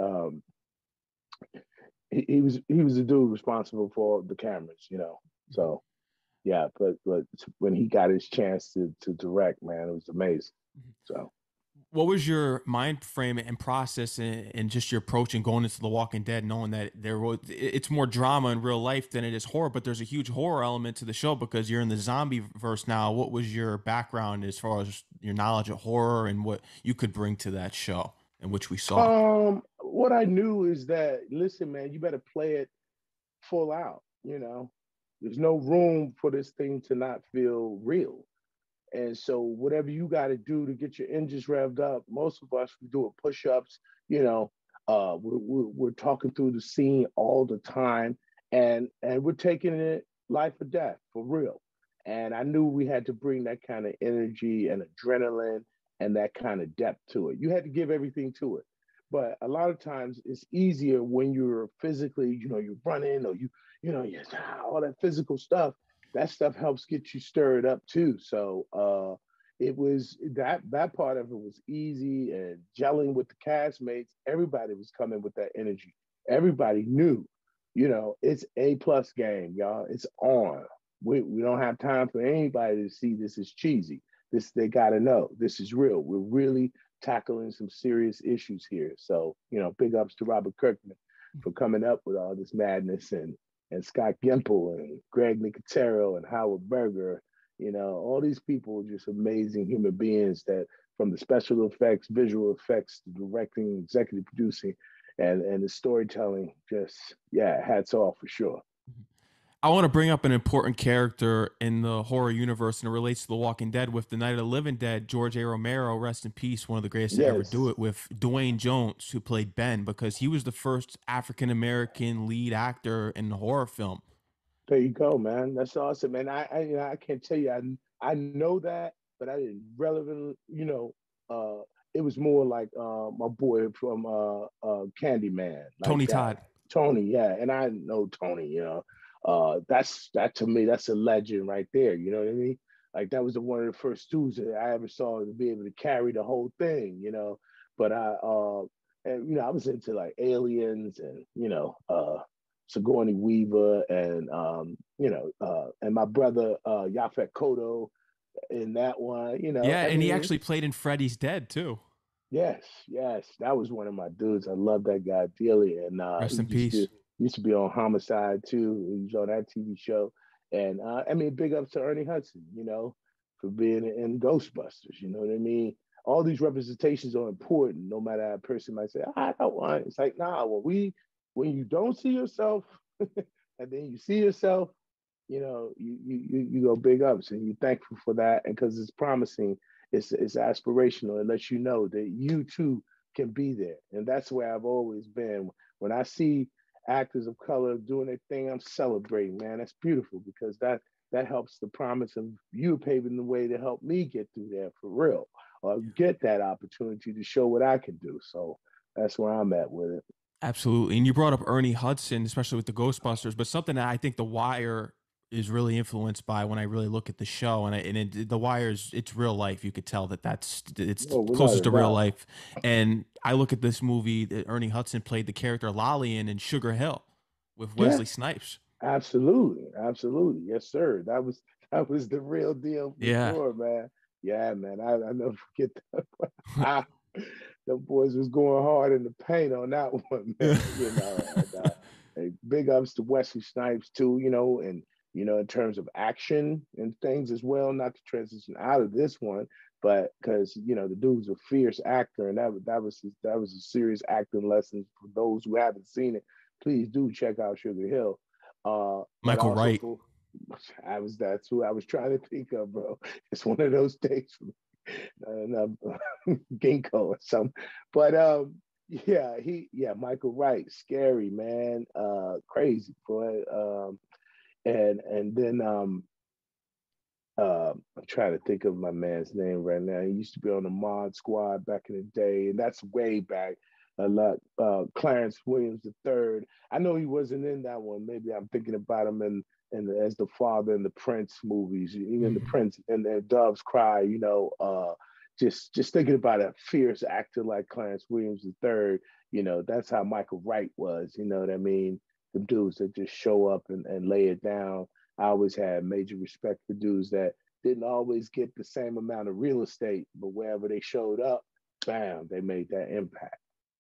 dude responsible for the cameras. So yeah, but when he got his chance to direct, man, it was amazing. So What was your mind frame and process and just your approach in going into The Walking Dead, knowing that it's more drama in real life than it is horror, but there's a huge horror element to the show because you're in the zombie verse now. What was your background as far as your knowledge of horror and what you could bring to that show and which we saw? what I knew is that, listen, man, you better play it full out. There's no room for this thing to not feel real. And so whatever you got to do to get your engines revved up, most of us we doing push-ups. We're talking through the scene all the time, and we're taking it life or death for real. And I knew we had to bring that kind of energy and adrenaline and that kind of depth to it. You had to give everything to it. But a lot of times it's easier when you're physically, you're running, or all that physical stuff. That stuff helps get you stirred up too. So it was that part of it was easy, and gelling with the castmates. Everybody was coming with that energy. Everybody knew, it's A+ game, y'all. It's on. We don't have time for anybody to see this is cheesy. This, they got to know this is real. We're really tackling some serious issues here. So, big ups to Robert Kirkman for coming up with all this madness, and Scott Gimple and Greg Nicotero and Howard Berger. All these people are just amazing human beings, that from the special effects, visual effects, the directing, executive producing, and the storytelling, just, yeah, hats off for sure. I want to bring up an important character in the horror universe, and it relates to The Walking Dead with the Night of the Living Dead. George A. Romero, rest in peace, one of the greatest to ever do Yes, it, with Dwayne Jones, who played Ben, because he was the first African American lead actor in the horror film. there you go, man. That's awesome, man. I can't tell you. I know that, but I didn't relevant. It was more like my boy from Candyman, like Tony that. Todd. Tony, yeah, and I know Tony. That to me, that's a legend right there. You know what I mean? Like, that was one of the first dudes that I ever saw to be able to carry the whole thing. But I was into like Aliens, and Sigourney Weaver, and and my brother Yaphet Kotto in that one. Yeah, I and he mean, actually played in Freddy's Dead too. yes, yes, that was one of my dudes. I love that guy dearly, and Rest he in peace. used to be on Homicide too. He was on that TV show, and I mean, big ups to Ernie Hudson, for being in Ghostbusters. You know what I mean? all these representations are important, no matter how a person might say, I don't want. It's like, nah, when you don't see yourself and then you see yourself, you go big ups and you're thankful for that. And because it's promising, it's aspirational. It lets you know that you too can be there. And that's where I've always been. When I see actors of color doing their thing, I'm celebrating, man. That's beautiful because that helps the promise of you paving the way to help me get through there for real, or get that opportunity to show what I can do. So that's where I'm at with it. Absolutely. And you brought up Ernie Hudson, especially with the Ghostbusters, but something that I think The Wire is really influenced by when I really look at the show, The Wire's, it's real life. You could tell that it's Oh, without closest a to real doubt. life. And I look at this movie that Ernie Hudson played the character Lolly in Sugar Hill with Yeah, Wesley Snipes. absolutely, absolutely. Yes, sir. That was the real deal for Yeah. sure, man. Yeah, man. I never forget that. ah, the boys was going hard in the paint on that one, man. And big ups to Wesley Snipes too. And in terms of action and things as well. Not to transition out of this one, but because the dude's a fierce actor, and that was a serious acting lesson for those who haven't seen it. Please do check out Sugar Hill. But Michael also Wright. for that's who I was trying to think of, bro. It's one of those days for me. And ginkgo or something. But Michael Wright, scary man, crazy boy. And then I'm trying to think of my man's name right now. He used to be on the Mod Squad back in the day, and that's way back a lot. Clarence Williams III. I know he wasn't in that one. Maybe I'm thinking about him as the father in the Prince movies, even the Mhm. Prince and Doves Cry. Just thinking about a fierce actor like Clarence Williams III. That's how Michael Wright was. You know what I mean? The dudes that just show up and lay it down. I always had major respect for dudes that didn't always get the same amount of real estate, but wherever they showed up, bam, they made that impact.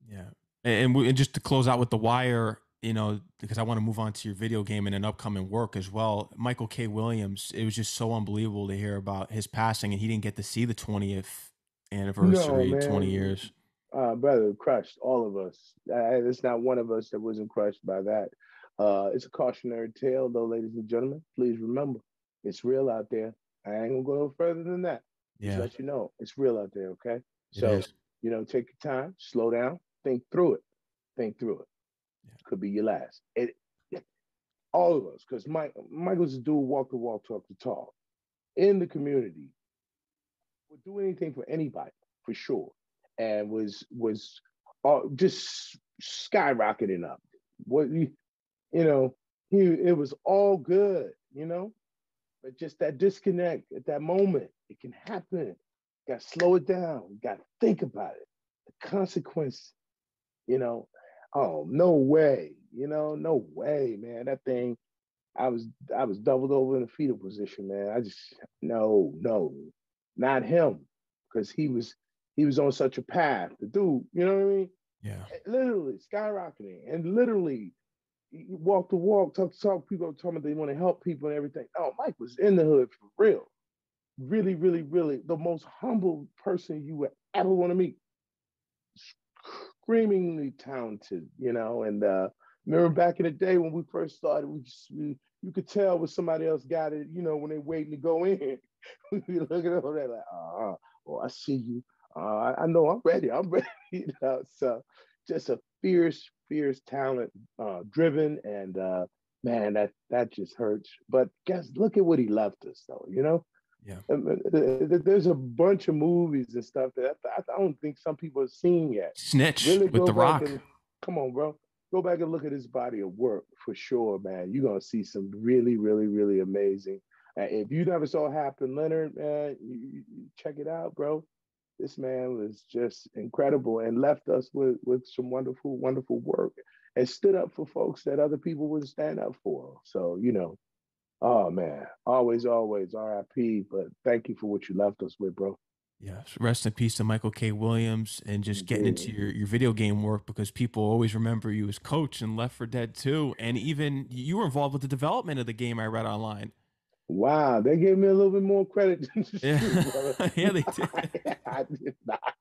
Yeah. And just to close out with The Wire, because I want to move on to your video game and an upcoming work as well. Michael K. Williams, it was just so unbelievable to hear about his passing, and he didn't get to see the 20th No, anniversary, 20 man, years. brother, crushed all of us. There's not one of us that wasn't crushed by that. It's a cautionary tale, though, ladies and gentlemen. Please remember, it's real out there. I ain't gonna go no further than that. Just Yeah, let you know, it's real out there. Okay, it so is. take your time, slow down, think through it. Think through it. Yeah. Could be your last. All of us, because Michael's a dude walk the walk, talk the talk in the community. Would do anything for anybody, for sure, and was just skyrocketing up. What you know, it was all good, but just that disconnect at that moment, it can happen. You got to slow it down. You got to think about it. The consequence, you know. Oh, no way, no way, man. That thing, I was I was doubled over in the fetal position, man. I just no, not him, because he was on such a path. The dude, you know what I mean? Yeah. Literally skyrocketing, and literally walk the walk, talk the talk. People are talking about they want to help people and everything. Oh, Mike was in the hood for real. Really, really, really, the most humble person you would ever want to meet. Screamingly talented, and remember back in the day when we first started, you could tell when somebody else got it, when they waiting to go in. We looking over there like, oh, I see you. I know I'm ready. I'm ready. So just a fierce, fierce talent, driven, and man, that just hurts. But guess, look at what he left us, though. Yeah. There's a bunch of movies and stuff that I don't think some people have seen yet. Snitch Really with go The back Rock. and come on, bro. Go back and look at his body of work for sure, man. You're gonna see some really, really, really amazing. If you never saw Happen Leonard, man, you check it out, bro. This man was just incredible and left us with some wonderful, wonderful work and stood up for folks that other people wouldn't stand up for. So, oh man, always, always RIP. But thank you for what you left us with, bro. Yes. Rest in peace to Michael K. Williams, and just getting into Indeed. your video game work, because people always remember you as coach in Left 4 Dead 2. And even you were involved with the development of the game, I read online. Wow, they gave me a little bit more credit than the street, brother. Yeah, yeah, they did. I did not.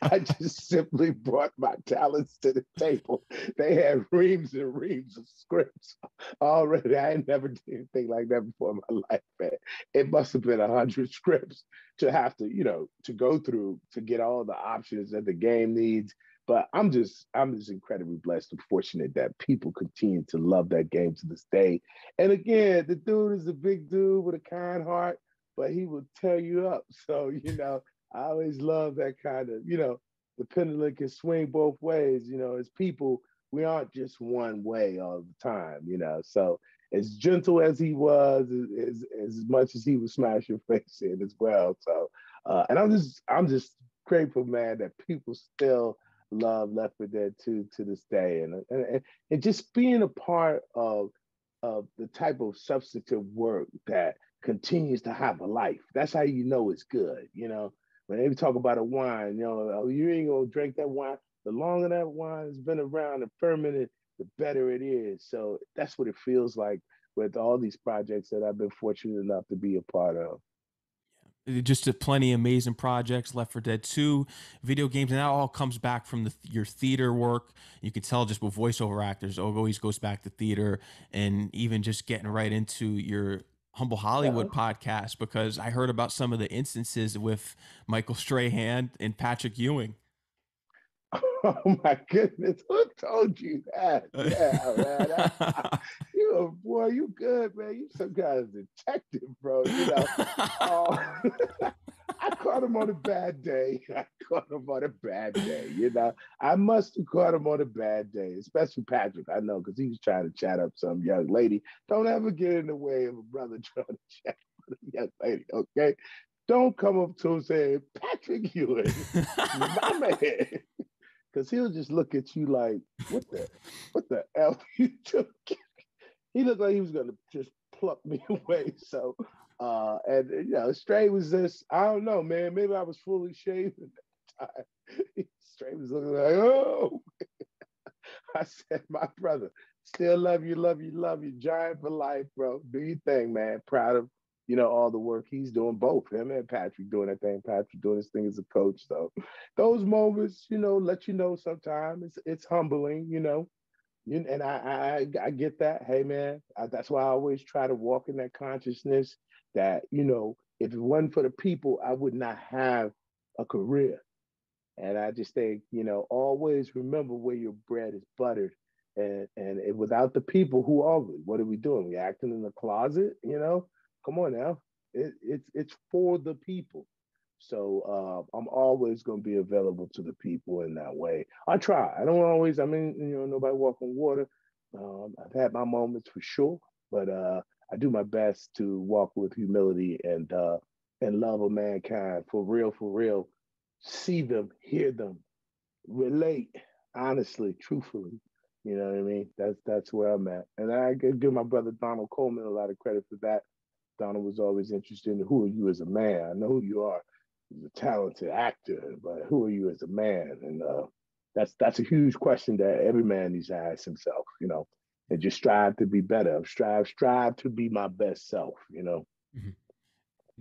I just simply brought my talents to the table. They had reams and reams of scripts already. I ain't never did anything like that before in my life, man. It must have been 100 scripts to have to, to go through to get all the options that the game needs. But I'm just incredibly blessed and fortunate that people continue to love that game to this day. And again, the dude is a big dude with a kind heart, but he will tear you up. So, I always love that kind of, the pendulum can swing both ways. As people, we aren't just one way all the time. So as gentle as he was, as much as he was smashing face in as well. So and I'm just grateful, man, that people still love Left 4 Dead 2 to this day. And just being a part of the type of substantive work that continues to have a life. That's how you know it's good. When they talk about a wine, oh, you ain't gonna drink that wine. The longer that wine has been around and fermented, the better it is. So that's what it feels like with all these projects that I've been fortunate enough to be a part of. Just plenty of amazing projects, Left 4 Dead 2, video games, and that all comes back from your theater work. You can tell just with voiceover actors, it always goes back to theater, and even just getting right into your Humble Yeah. Hollywood podcast, because I heard about some of the instances with Michael Strahan and Patrick Ewing. Oh my goodness, who told you that? Uh, Yeah, man. You a boy, you good, man. You some kind of detective, bro. Oh, I caught him on a bad day. I caught him on a bad day. I must have caught him on a bad day, especially Patrick. I know because he was trying to chat up some young lady. Don't ever get in the way of a brother trying to chat with a young lady, okay? Don't come up to him saying, Patrick Ewing, my man. Because he'll just look at you like, what the hell you took? He looked like he was gonna just pluck me away. So and Stray was this, I don't know, man. Maybe I was fully shaved at that time. Stray was looking like, oh. I said, my brother, still love you, love you, love you. Giant for life, bro. Do your thing, man. Proud of all the work he's doing, both him and Patrick doing that thing. Patrick doing his thing as a coach. So those moments, let you know sometimes it's humbling. And I get that. Hey man, that's why I always try to walk in that consciousness that if it wasn't for the people, I would not have a career. And I just think, always remember where your bread is buttered. And without the people, who are we? What are we doing? We acting in the closet, Come on now. It's for the people. So I'm always going to be available to the people in that way. I try. I don't always. I mean, nobody walk on water. I've had my moments for sure, but I do my best to walk with humility and love of mankind for real. See them, hear them, relate honestly, truthfully. You know what I mean? That's where I'm at, and I give my brother Donald Coleman a lot of credit for that. Donald was always interested in who are you as a man. I know who you are as a talented actor, but who are you as a man? And that's a huge question that every man needs to ask himself. And just strive to be better. Strive to be my best self. Mhm.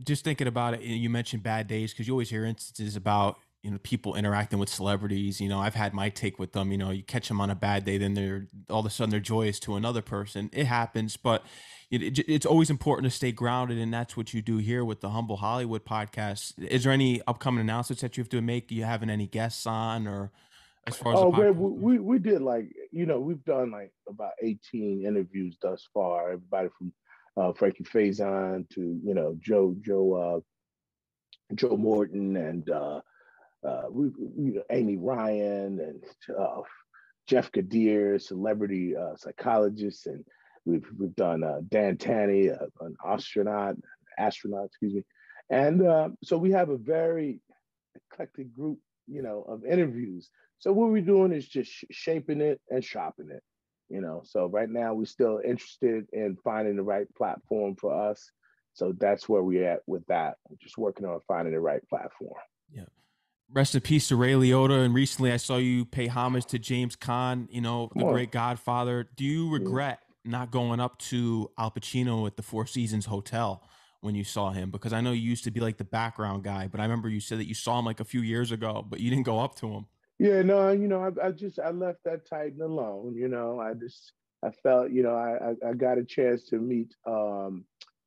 Just thinking about it, you mentioned bad days because you always hear instances about people interacting with celebrities. I've had my take with them. You catch them on a bad day, then they're all of a sudden they're joyous to another person. It happens, but it's always important to stay grounded, and that's what you do here with the Humble Hollywood podcast. Is there any upcoming announcements that you have to make? Do you having any guests on, or as far as the Oh, podcast goes? we did like we've done like about 18 interviews thus far. Everybody from Frankie Faison to Joe Morton and Amy Ryan and Jeff Kadir, celebrity psychologist, and we've done Dan Tanney, an astronaut, excuse me, and so we have a very eclectic group, of interviews. So what we're doing is just shaping it and shopping it. So right now we're still interested in finding the right platform for us. So that's where we're at with that. We're just working on finding the right platform. Yeah. Rest in peace to Ray Liotta. And recently I saw you pay homage to James Caan, Come the on. great Godfather. Do you Yeah. regret not going up to Al Pacino at the Four Seasons Hotel when you saw him? Because I know you used to be like the background guy, but I remember you said that you saw him like a few years ago, but you didn't go up to him. Yeah, no, I left that Titan alone. I felt, I got a chance to meet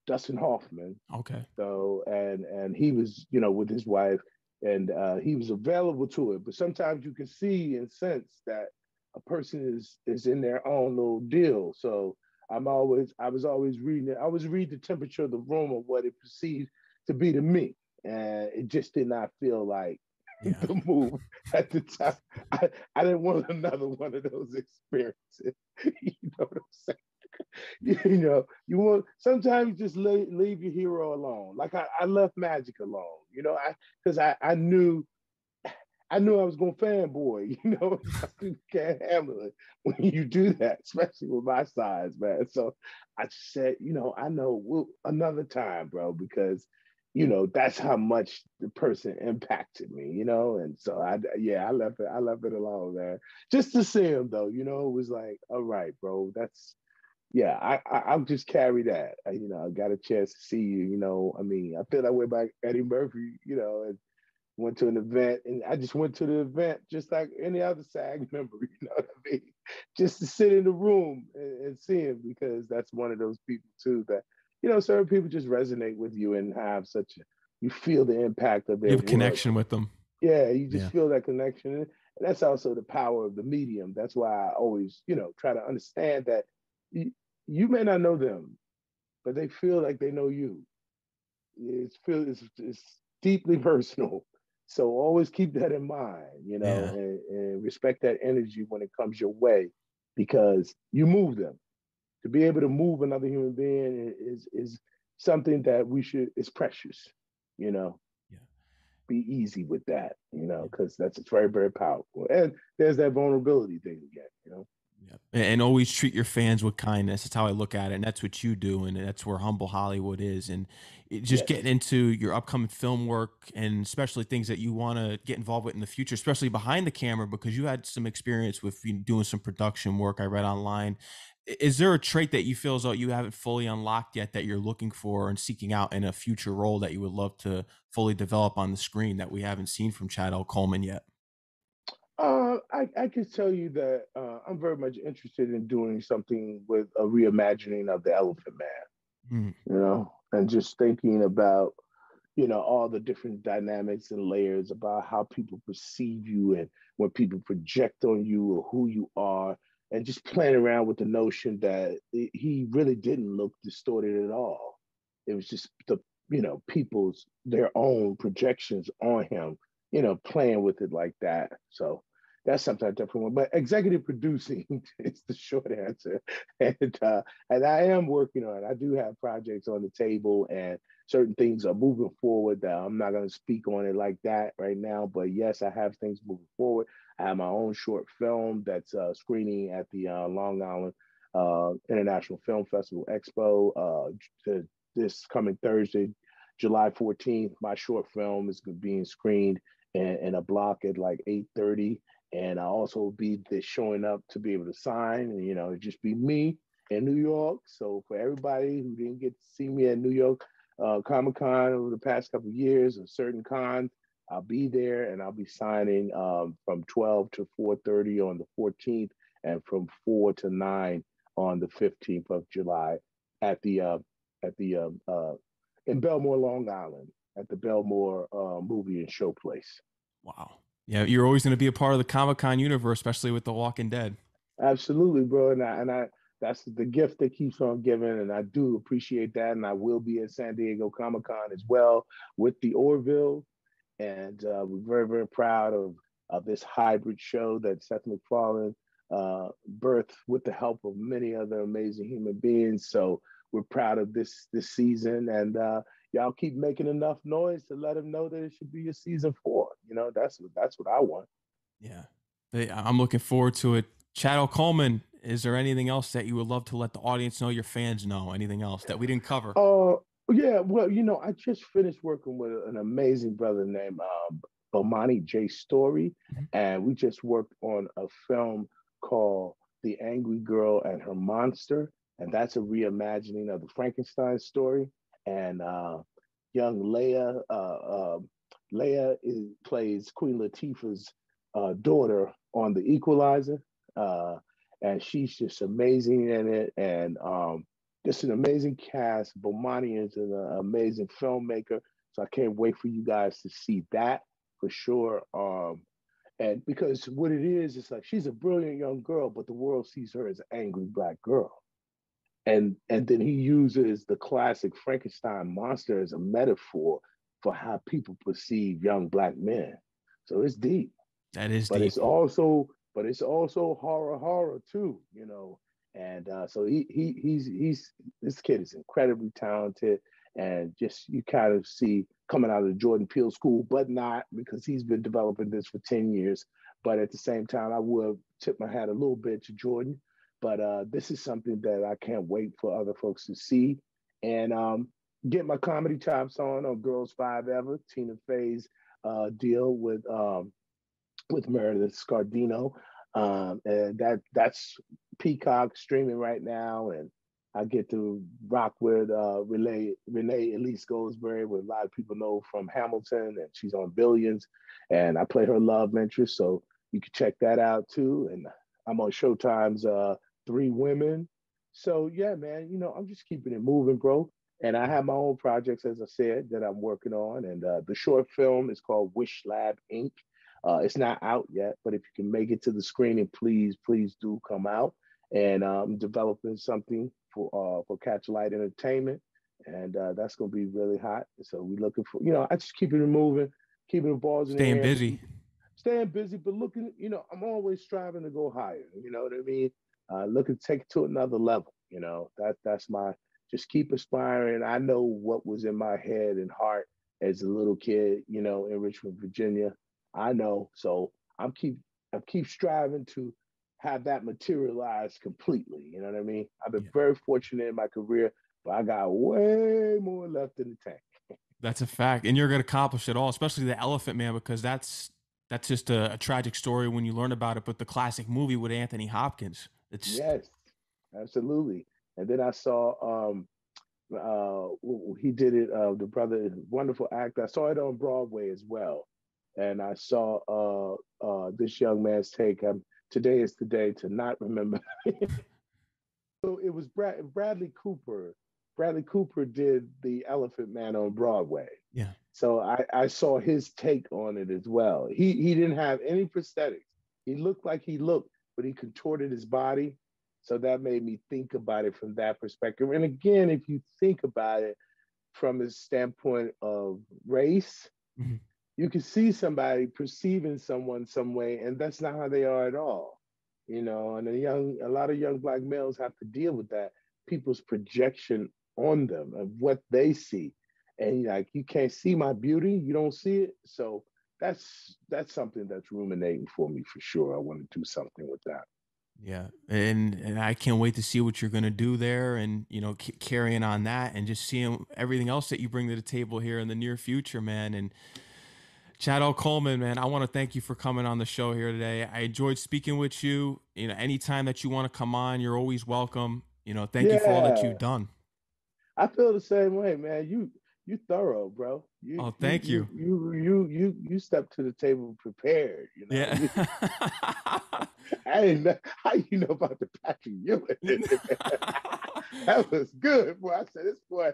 Dustin Hoffman. Okay. So and he was, with his wife, and he was available to it. But sometimes you can see and sense that a person is in their own little deal. So I was always reading it. I was reading the temperature of the room of what it perceived to be to me. And it just did not feel like Yeah. the move at the time. I didn't want another one of those experiences. You know what I'm saying? You want sometimes just leave your hero alone. Like I left Magic alone, because I knew I was gonna fanboy, some people can't handle it when you do that, especially with my size, man. So I just said, I know another time, bro, because that's how much the person impacted me, and so I left it alone, man. Just to see him though, it was like, all right, bro, that's yeah, I'll just carry that. I got a chance to see you. I mean, I feel that way about Eddie Murphy. And went to an event, and I just went to the event just like any other SAG member. You know what I mean? Just to sit in the room and see him, because that's one of those people too that certain people just resonate with you and have you feel the impact of You their have a work. connection with them. Yeah, you just Yeah. feel that connection. And that's also the power of the medium. That's why I always, try to understand that you may not know them, but they feel like they know you. It's deeply personal. So always keep that in mind, Yeah. and respect that energy when it comes your way, because you move them. To be able to move another human being is something that we should is precious, you know. Yeah. Be easy with that, Yeah. because that's it's very, very powerful. And there's that vulnerability thing again. Yeah. And always treat your fans with kindness. That's how I look at it. And that's what you do. And that's where humble Hollywood is. And just getting Yes. into your upcoming film work, and especially things that you want to get involved with in the future, especially behind the camera, because you had some experience with doing some production work I read online. Is there a trait that you feel as though you haven't fully unlocked yet that you're looking for and seeking out in a future role that you would love to fully develop on the screen that we haven't seen from Chad Coleman yet? I could tell you that I'm very much interested in doing something with a reimagining of the Elephant Man, Mm, and just thinking about, all the different dynamics and layers about how people perceive you and when people project on you or who you are, and just playing around with the notion that he really didn't look distorted at all. It was just people's their own projections on him, playing with it like that. So that's something I definitely want. But executive producing is the short answer, and I am working on it. I do have projects on the table, and certain things are moving forward. That I'm not going to speak on it like that right now, but yes, I have things moving forward. I have my own short film that's screening at the Long Island International Film Festival Expo this coming Thursday, July 14th. My short film is being screened in a block at like 8:30, and I'll also be showing up to be able to sign, and it'd just be me in New York. So for everybody who didn't get to see me at New York Comic Con over the past couple of years, or certain cons, I'll be there, and I'll be signing from 12 to 4:30 on the 14th, and from 4 to 9 on the 15th of July at the in Belmore, Long Island, at the Belmore Movie and Show Place. wow. Yeah, you're always going to be a part of the Comic Con universe, especially with The Walking Dead. Absolutely, bro. And I that's the gift that keeps on giving, and I do appreciate that. And I will be at San Diego Comic Con as well with the Orville, and we're very, very proud of this hybrid show that Seth MacFarlane birthed with the help of many other amazing human beings. So we're proud of this season, and y'all keep making enough noise to let them know that it should be a season 4. That's what I want. Yeah. I'm looking forward to it. Chad Coleman, is there anything else that you would love to let the audience know, your fans know? Anything else that we didn't cover? Uh, yeah, well, I just finished working with an amazing brother named Bomani J. Story, Mhm. and we just worked on a film called The Angry Girl and Her Monster. and that's a reimagining of the Frankenstein story. And young Leia plays Queen Latifah's daughter on The Equalizer, and she's just amazing in it, and just an amazing cast. Bomani is an amazing filmmaker, so I can't wait for you guys to see that for sure. And because what it is, it's like she's a brilliant young girl, but the world sees her as an angry Black girl. And then he uses the classic Frankenstein monster as a metaphor for how people perceive young Black men. So it's deep, That is but deep. it's also horror too, you know. And so he's this kid is incredibly talented, and just you kind of see coming out of the Jordan Peele school, but not because he's been developing this for 10 years. But at the same time, I will tip my hat a little bit to Jordan. But this is something that I can't wait for other folks to see. And get my comedy chops on Girls Five Ever, Tina Fey's deal with Meredith Scardino. And that's Peacock streaming right now. And I get to rock with Renee Elise Goldsberry, what a lot of people know from Hamilton, and she's on Billions. And I play her love interest, so you can check that out too. And I'm on Showtime's Three Women. So yeah, man, I'm just keeping it moving, bro. And I have my own projects, as I said, that I'm working on. And the short film is called Wish Lab Inc. It's not out yet, but if you can make it to the screening, please do come out. And I'm developing something for Catch Light Entertainment, and that's going to be really hot. So we're looking for, I just keep it moving, keeping the balls in the Staying air, busy. staying busy, but looking, I'm always striving to go higher. You know what I mean? Looking to take it to another level. That's my just keep aspiring. I know what was in my head and heart as a little kid, in Richmond, Virginia. I know, so I keep striving to have that materialize completely. You know what I mean? I've been very fortunate in my career, but I got way more left in the tank. That's a fact, and you're going to accomplish it all, especially the Elephant Man, because that's just a tragic story when you learn about it. But the classic movie with Anthony Hopkins, it's Yes, absolutely. And then I saw he did it. The brother, wonderful actor. I saw it on Broadway as well, and I saw this young man's take. Today is the day to not remember. So it was Bradley Cooper. Bradley Cooper did The Elephant Man on Broadway. yeah. So I saw his take on it as well. He didn't have any prosthetics. He looked like he looked, but he contorted his body. So that made me think about it from that perspective. And again, if you think about it from a standpoint of race, Mm-hmm. you can see somebody perceiving someone some way, and that's not how they are at all. And a lot of young Black males have to deal with that, people's projection on them of what they see. And like, you can't see my beauty, you don't see it. So that's something that's ruminating for me for sure. I want to do something with that. Yeah, and I can't wait to see what you're gonna do there, and carrying on that, and just seeing everything else that you bring to the table here in the near future, man. And Chad Coleman, man, I want to thank you for coming on the show here today. I enjoyed speaking with you. Anytime that you want to come on, you're always welcome. Thank you for all that you've Yeah, done. I feel the same way, man. You thorough, bro. You Oh, you thank you you. you you you you step to the table prepared. Yeah. I didn't know how you know about the Patrick Ewing. That was good, boy. I said this boy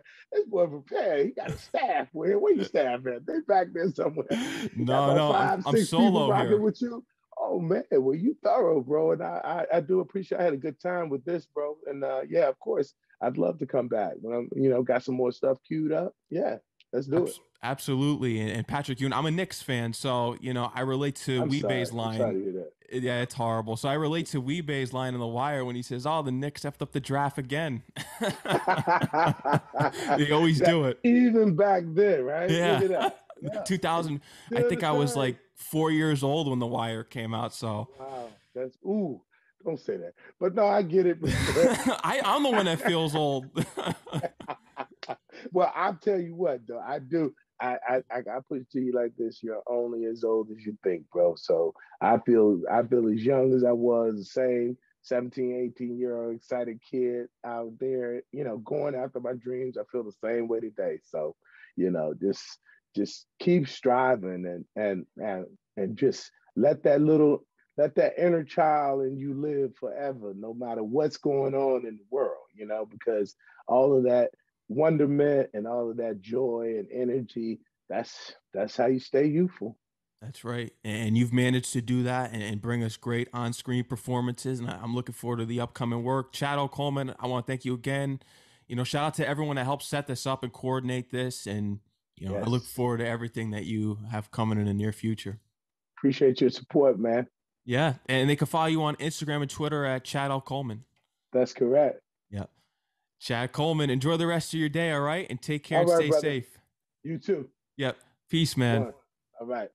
prepared. He got a staff. Where you staff at? They back there somewhere. You got No, about no, five, I'm six people solo rocking here. with you. Oh man, well you thorough, bro, and I do appreciate. I had a good time with this, bro, and yeah, of course, I'd love to come back when I'm, got some more stuff queued up. Yeah, let's do it. Absolutely. And Patrick Ewing, I'm a Knicks fan, so I relate to I'm Weebay's sorry. I'm sorry line. to hear Yeah, it's horrible. So I relate to Weebay's line in The Wire when he says, "Oh, the Knicks effed up the draft again." that. They always do it. Even back then, right? Look Yeah. at that. Yeah, it's 2000. I still the think I was same. like 4 years old when The Wire came out. So Wow, that's ooh. Don't say that. But no, I get it. I'm the one that feels old. Well, I'll tell you what, though. I do. I put it to you like this: you're only as old as you think, bro. So I feel as young as I was, the 17, 18-year-old excited kid out there, going after my dreams. I feel the same way today. So, just keep striving and just let that inner child in you live forever, no matter what's going on in the world, because all of that wonderment and all of that joy and energy, that's how you stay youthful. That's right. And you've managed to do that and bring us great on screen performances. And I'm looking forward to the upcoming work. Chad Coleman, I want to thank you again. Shout out to everyone that helped set this up and coordinate this. And, I look Yes. forward to everything that you have coming in the near future. Appreciate your support, man. Yeah. And they can follow you on Instagram and Twitter at Chad Coleman. That's correct. Yeah. Chad Coleman, enjoy the rest of your day. All right. And take care All and right, stay brother. safe. You too. Yep. Peace, man. One. All right.